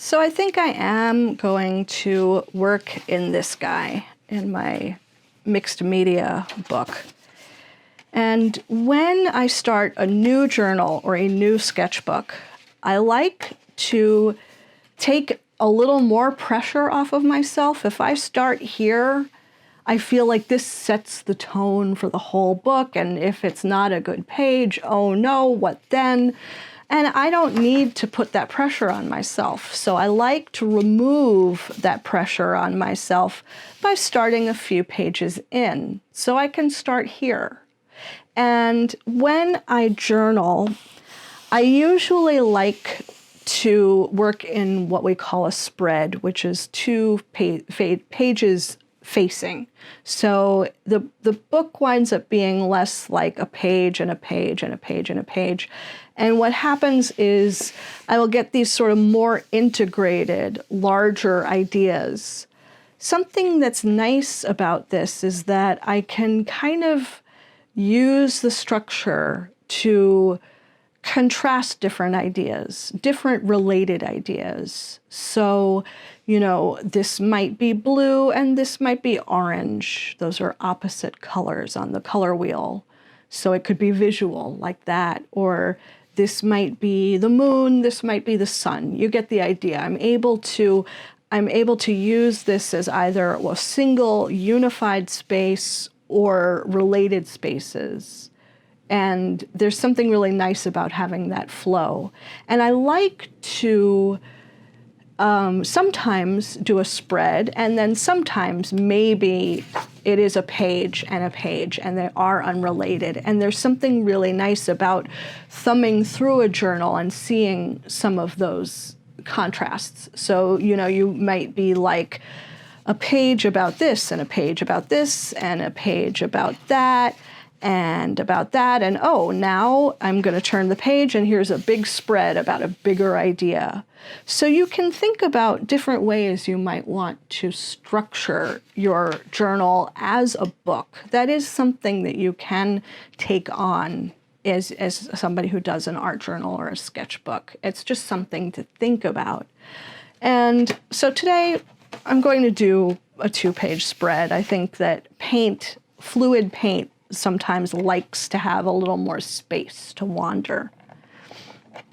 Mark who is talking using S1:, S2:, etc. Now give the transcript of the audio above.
S1: So I think I am going to work in this guy in my mixed media book. And when I start a new journal or a new sketchbook, I like to take a little more pressure off of myself. If I start here, I feel like this sets the tone for the whole book, and if it's not a good page, oh no, what then? And I don't need to put that pressure on myself. So I like to remove that pressure on myself by starting a few pages in. So I can start here. And when I journal, I usually like to work in what we call a spread, which is two pages facing. So the book winds up being less like a page and a page and a page and a page. And what happens is I will get these sort of more integrated, larger ideas. Something that's nice about this is that I can kind of use the structure to contrast different ideas, different related ideas. So, you know, this might be blue and this might be orange. Those are opposite colors on the color wheel. So it could be visual like that, or this might be the moon, this might be the sun. You get the idea. I'm able to use this as either a single unified space or related spaces. And there's something really nice about having that flow. And I like to sometimes do a spread, and then sometimes maybe it is a page, and they are unrelated. And there's something really nice about thumbing through a journal and seeing some of those contrasts. So, you know, you might be like a page about this, and a page about this, and a page about that, and about that, and oh, now I'm going to turn the page and here's a big spread about a bigger idea. So you can think about different ways you might want to structure your journal as a book. That is something that you can take on as somebody who does an art journal or a sketchbook. It's just something to think about. And so today I'm going to do a 2-page spread. I think that fluid paint, sometimes likes to have a little more space to wander.